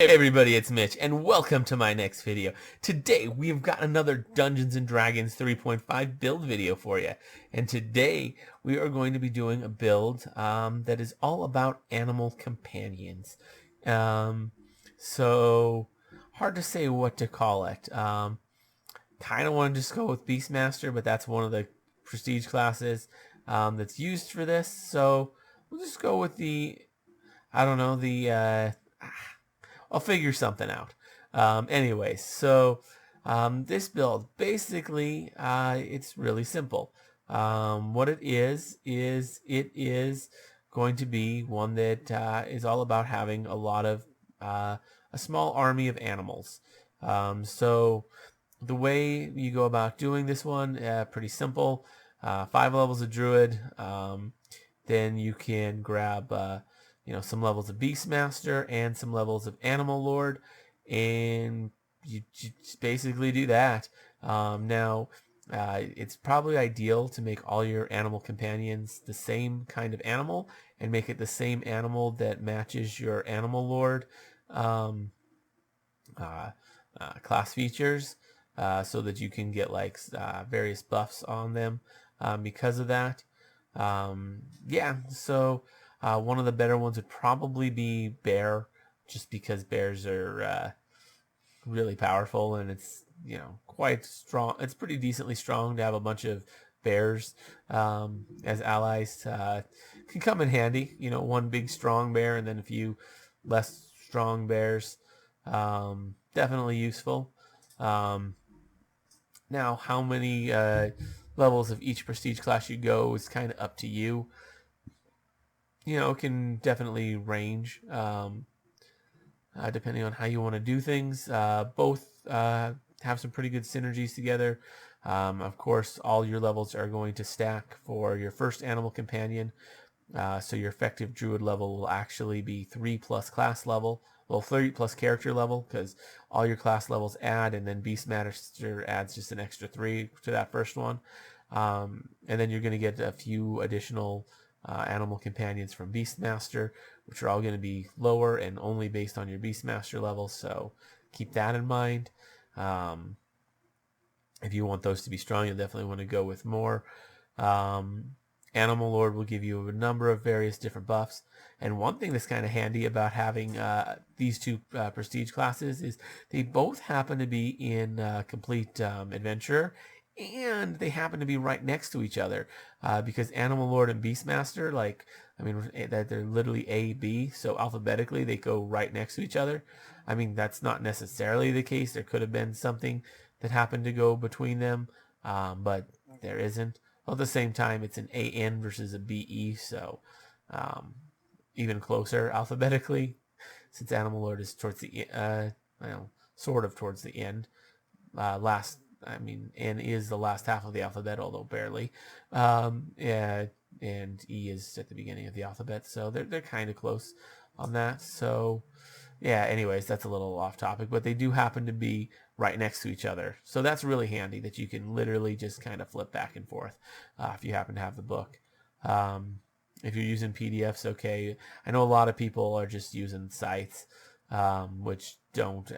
Hey everybody, it's Mitch, and welcome to my next video. Today, we've got another Dungeons & Dragons 3.5 build video for you. And today, we are going to be doing a build that is all about animal companions. So, hard to say what to call it. Kind of want to just go with Beastmaster, but that's one of the prestige classes that's used for this. So, we'll just go with I don't know, I'll figure something out. Anyways, so this build, basically, it's really simple. What it is going to be one that is all about having a lot of a small army of animals. So the way you go about doing this one, pretty simple. 5 levels of Druid. Then you can grab some levels of Beastmaster and some levels of Animal Lord, and you just basically do that. Now, it's probably ideal to make all your animal companions the same kind of animal and make it the same animal that matches your Animal Lord uh, class features, so that you can get like various buffs on them because of that. Yeah, so one of the better ones would probably be Bear, just because bears are really powerful, and it's quite strong. It's pretty decently strong to have a bunch of bears as allies. Can come in handy. One big strong bear and then a few less strong bears. Definitely useful. Um, Now, how many levels of each prestige class you go is kind of up to you. It can definitely range depending on how you want to do things. Both have some pretty good synergies together. Of course, all your levels are going to stack for your first animal companion. So your effective druid level will actually be 3 plus class level. Well, 3 plus character level, because all your class levels add, and then Beastmaster adds just an extra 3 to that first one. And then you're going to get a few additional animal companions from Beastmaster, which are all going to be lower and only based on your Beastmaster level. So keep that in mind. If you want those to be strong, you'll definitely want to go with more. Animal Lord will give you a number of various different buffs. And one thing that's kind of handy about having these two prestige classes is they both happen to be in complete adventure, and they happen to be right next to each other because Animal Lord and Beastmaster, they're literally A, B, so alphabetically they go right next to each other. I mean, that's not necessarily the case. There could have been something that happened to go between them, but there isn't. Well, at the same time, it's an AN versus a BE, so even closer alphabetically, since Animal Lord is towards the sort of towards the end. N is the last half of the alphabet, although barely. Yeah, and E is at the beginning of the alphabet, so they're kind of close on that. So yeah, anyways, that's a little off topic, but they do happen to be right next to each other. So that's really handy that you can literally just kind of flip back and forth if you happen to have the book. If you're using PDFs, okay. I know a lot of people are just using sites, which don't,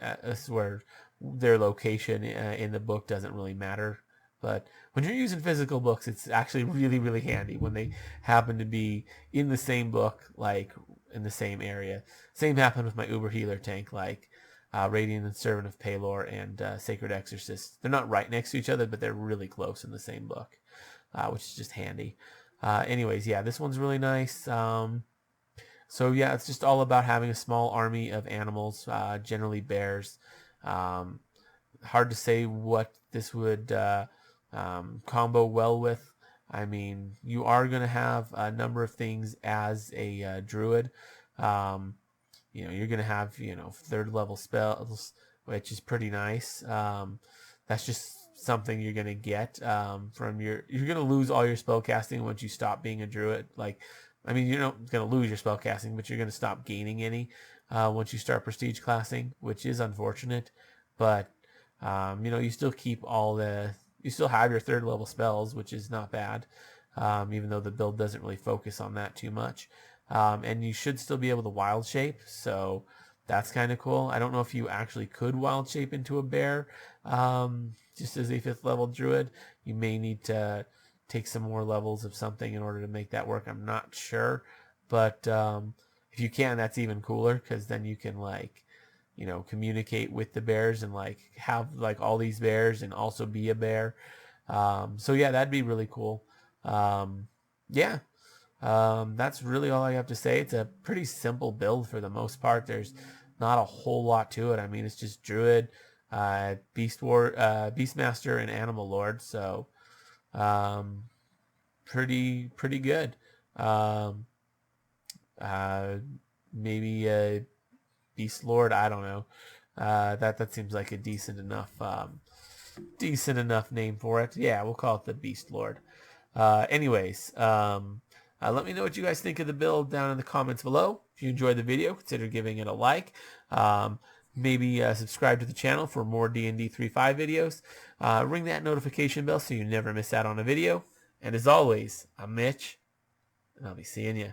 where their location in the book doesn't really matter. But when you're using physical books, it's actually really, really handy when they happen to be in the same book, like in the same area. Same happened with my Uber Healer tank, like Radiant and Servant of Palor and Sacred Exorcist. They're not right next to each other, but they're really close in the same book, which is just handy. Anyways, yeah, this one's really nice. So yeah, it's just all about having a small army of animals, generally bears. Hard to say what this would combo well with. I mean, you are going to have a number of things as a druid. You're going to have, third level spells, which is pretty nice. That's just something you're going to get you're going to lose all your spell casting once you stop being a druid. You're not going to lose your spell casting, but you're going to stop gaining any once you start prestige classing, which is unfortunate. But, you still keep you still have your third level spells, which is not bad, even though the build doesn't really focus on that too much. And you should still be able to wild shape, so That's kind of cool. I don't know if you actually could wild shape into a bear just as a 5th level druid. You may need to take some more levels of something in order to make that work. I'm not sure. But if you can, that's even cooler, because then you can, like, you know, communicate with the bears and like have like all these bears and also be a bear. So yeah, that'd be really cool. Yeah. That's really all I have to say. It's a pretty simple build for the most part. There's not a whole lot to it. I mean, it's just Druid, Beastmaster, and Animal Lord. So, um, pretty good. Um, uh, maybe a Beast Lord. I don't know. That seems like a decent enough name for it. Yeah, we'll call it the Beast Lord. Anyways, let me know what you guys think of the build down in the comments below. If you enjoyed the video, consider giving it a like. Maybe subscribe to the channel for more D&D 3.5 videos. Ring that notification bell so you never miss out on a video. And as always, I'm Mitch, and I'll be seeing you